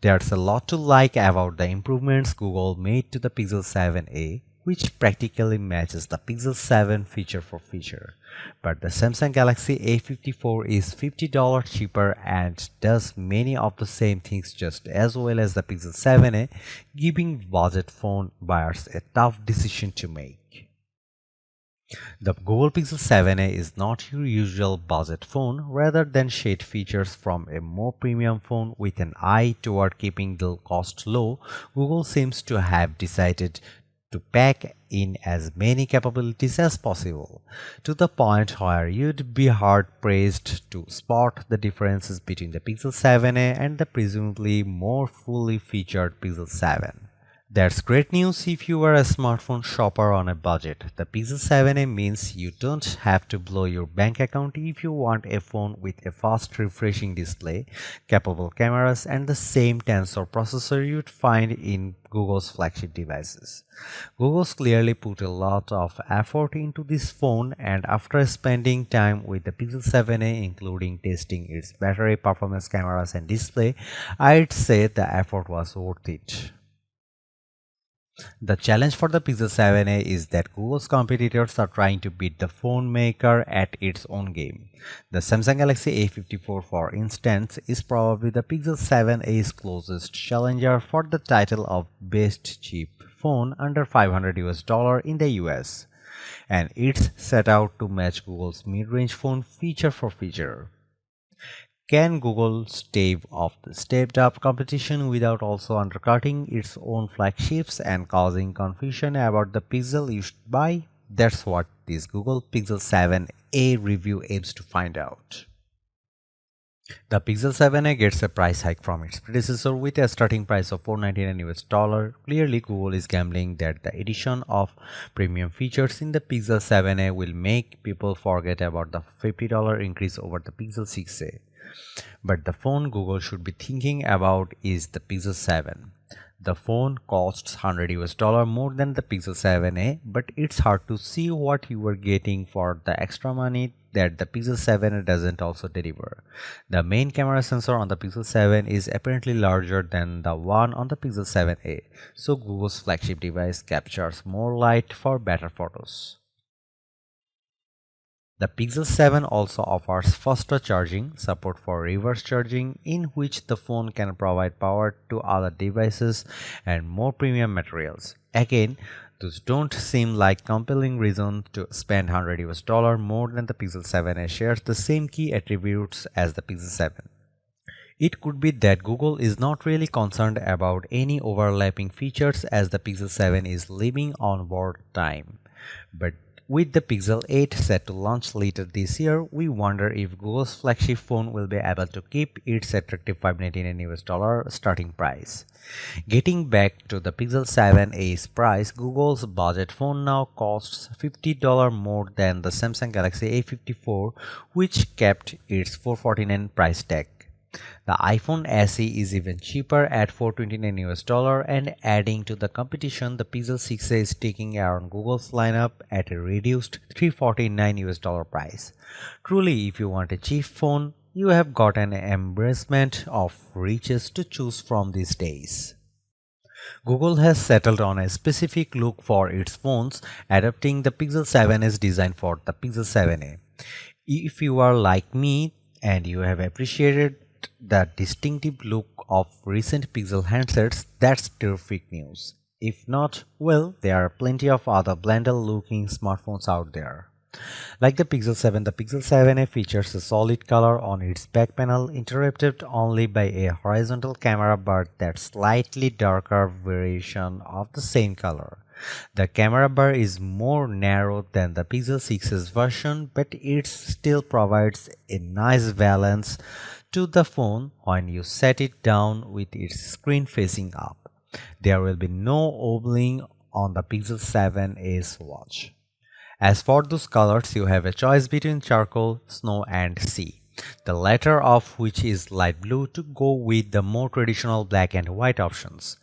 There's a lot to like about the improvements Google made to the Pixel 7a, which practically matches the Pixel 7 feature for feature. But the Samsung Galaxy A54 is $50 cheaper and does many of the same things just as well as the Pixel 7a, giving budget phone buyers a tough decision to make. The Google Pixel 7a is not your usual budget phone. Rather than shade features from a more premium phone with an eye toward keeping the cost low, Google seems to have decided to pack in as many capabilities as possible, to the point where you'd be hard-pressed to spot the differences between the Pixel 7a and the presumably more fully featured Pixel 7. That's great news if you are a smartphone shopper on a budget. The Pixel 7a means you don't have to blow your bank account if you want a phone with a fast refreshing display, capable cameras, and the same Tensor processor you'd find in Google's flagship devices. Google's clearly put a lot of effort into this phone, and after spending time with the Pixel 7a, including testing its battery performance, cameras, and display, I'd say the effort was worth it. The challenge for the Pixel 7a is that Google's competitors are trying to beat the phone maker at its own game. The Samsung Galaxy A54, for instance, is probably the Pixel 7a's closest challenger for the title of best cheap phone under $500 in the US, and it's set out to match Google's mid-range phone feature for feature. Can Google stave off the stepped-up competition without also undercutting its own flagships and causing confusion about the Pixel you should buy? That's what this Google Pixel 7a review aims to find out. The Pixel 7a gets a price hike from its predecessor with a starting price of $499 US. Clearly, Google is gambling that the addition of premium features in the Pixel 7a will make people forget about the $50 increase over the Pixel 6a. But the phone Google should be thinking about is the Pixel 7. The phone costs $100 US more than the Pixel 7a, but it's hard to see what you are getting for the extra money that the Pixel 7 doesn't also deliver. The main camera sensor on the Pixel 7 is apparently larger than the one on the Pixel 7a, so Google's flagship device captures more light for better photos. The Pixel 7 also offers faster charging, support for reverse charging, in which the phone can provide power to other devices, and more premium materials. Again, those don't seem like compelling reason to spend $100 US more than the Pixel 7 and shares the same key attributes as the Pixel 7. It could be that Google is not really concerned about any overlapping features as the Pixel 7 is living on borrowed time. But with the Pixel 8 set to launch later this year, we wonder if Google's flagship phone will be able to keep its attractive $599 US starting price. Getting back to the Pixel 7a's price, Google's budget phone now costs $50 more than the Samsung Galaxy A54, which kept its $449 price tag. The iPhone SE is even cheaper at $429 US, and adding to the competition, the Pixel 6a is taking around Google's lineup at a reduced $349 US price. Truly, if you want a cheap phone, you have got an embarrassment of riches to choose from these days. Google has settled on a specific look for its phones, adapting the Pixel 7's design for the Pixel 7a. If you are like me and you have appreciated the distinctive look of recent Pixel handsets, that's terrific news. If not, well, there are plenty of other blender-looking smartphones out there. Like the Pixel 7, the Pixel 7a features a solid color on its back panel, interrupted only by a horizontal camera bar that's slightly darker variation of the same color. The camera bar is more narrow than the Pixel 6's version, but it still provides a nice balance to the phone when you set it down with its screen facing up. There will be no obbling on the Pixel 7a's watch. As for those colors, you have a choice between charcoal, snow, and sea, the latter of which is light blue to go with the more traditional black and white options.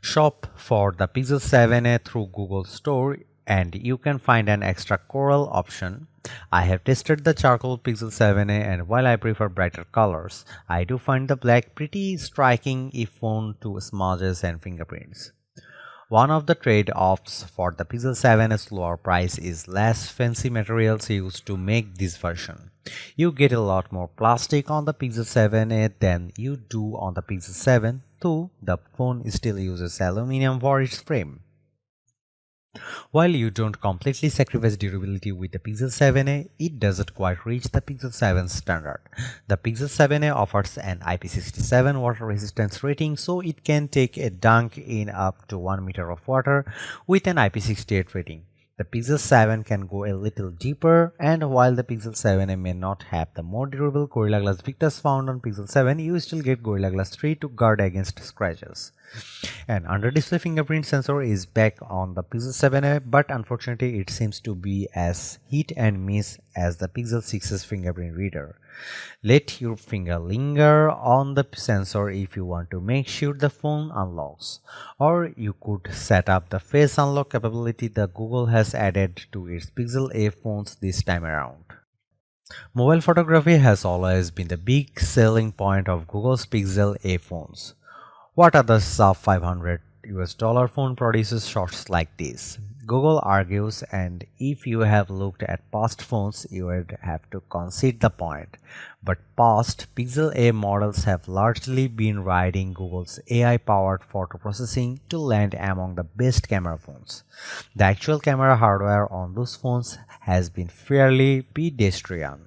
Shop for the Pixel 7a through Google Store and you can find an extra coral option. I have tested the charcoal Pixel 7a, and while I prefer brighter colors, I do find the black pretty striking if phone to smudges and fingerprints. One of the trade-offs for the Pixel 7's lower price is less fancy materials used to make this version. You get a lot more plastic on the Pixel 7a than you do on the Pixel 7, though the phone still uses aluminum for its frame. While you don't completely sacrifice durability with the Pixel 7a, it doesn't quite reach the Pixel 7 standard. The Pixel 7a offers an IP67 water resistance rating, so it can take a dunk in up to 1 meter of water with an IP68 rating. The Pixel 7 can go a little deeper, and while the Pixel 7a may not have the more durable Gorilla Glass Victus found on Pixel 7, you still get Gorilla Glass 3 to guard against scratches. An under-display fingerprint sensor is back on the Pixel 7a, but unfortunately it seems to be as hit and miss as the Pixel 6's fingerprint reader. Let your finger linger on the sensor if you want to make sure the phone unlocks, or you could set up the face unlock capability that Google has added to its Pixel A phones this time around. Mobile photography has always been the big selling point of Google's Pixel A phones. What other sub $500 phone produces shots like this? Google argues, and if you have looked at past phones, you would have to concede the point. But past Pixel A models have largely been riding Google's AI-powered photo processing to land among the best camera phones. The actual camera hardware on those phones has been fairly pedestrian.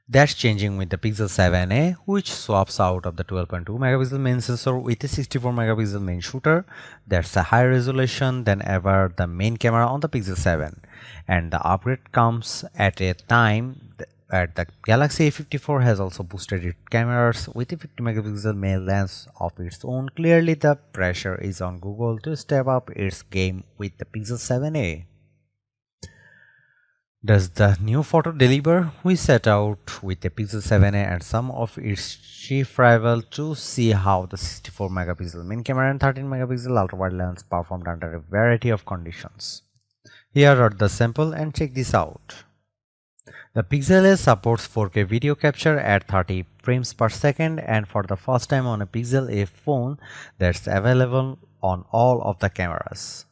That's changing with the Pixel 7a, which swaps out of the 12.2 megapixel main sensor with a 64 megapixel main shooter. That's a higher resolution than ever the main camera on the Pixel 7. And the upgrade comes at a time that the Galaxy A54 has also boosted its cameras with a 50 megapixel main lens of its own. Clearly the pressure is on Google to step up its game with the Pixel 7a. Does the new photo deliver? We set out with the Pixel 7a and some of its chief rivals to see how the 64 megapixel main camera and 13 megapixel ultra-wide lens performed under a variety of conditions. Here are the sample, and check this out. The Pixel A supports 4K video capture at 30 frames per second, and for the first time on a Pixel A phone that's available on all of the cameras.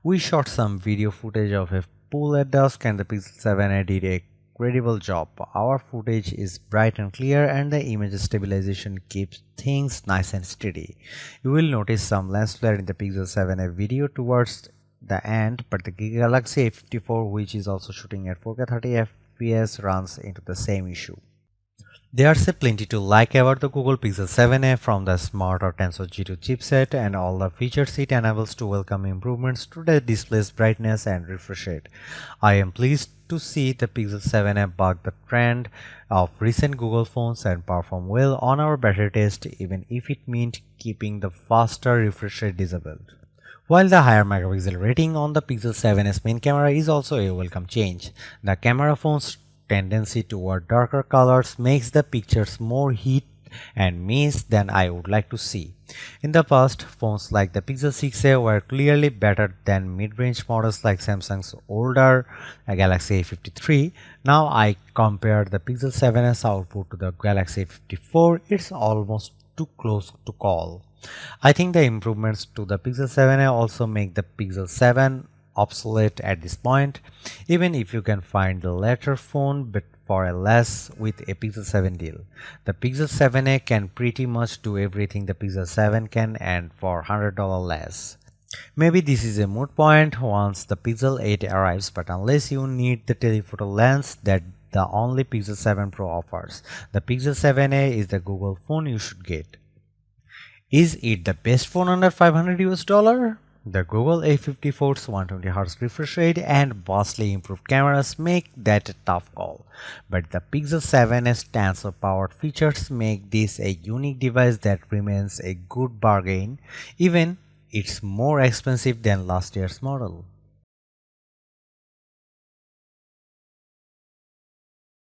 We shot some video footage of a pool at dusk, and the Pixel 7a did a incredible job. Our footage is bright and clear, and the image stabilization keeps things nice and steady. You will notice some lens flare in the Pixel 7a video towards the end, but the Galaxy A54, which is also shooting at 4K 30 FPS, runs into the same issue. There's plenty to like about the Google Pixel 7a, from the smarter Tensor G2 chipset and all the features it enables to welcome improvements to the display's brightness and refresh rate. I am pleased to see the Pixel 7a buck the trend of recent Google phones and perform well on our battery test, even if it meant keeping the faster refresh rate disabled. While the higher megapixel rating on the Pixel 7's main camera is also a welcome change, the camera phone's tendency toward darker colors makes the pictures more hit and miss than I would like to see. In the past, phones like the Pixel 6a were clearly better than mid-range models like Samsung's older Galaxy A53. Now I compare the Pixel 7's output to the Galaxy A54, it's almost too close to call. I think the improvements to the Pixel 7a also make the Pixel 7 obsolete at this point, even if you can find the latter phone but for a less with a Pixel 7 deal. The Pixel 7a can pretty much do everything the Pixel 7 can, and for $100 less. Maybe this is a moot point once the Pixel 8 arrives, but unless you need the telephoto lens that the only Pixel 7 Pro offers, the Pixel 7a is the Google phone you should get. Is it the best phone under $500? The Google A54's 120Hz refresh rate and vastly improved cameras make that a tough call, but the Pixel 7's Tensor-powered features make this a unique device that remains a good bargain, even it's more expensive than last year's model.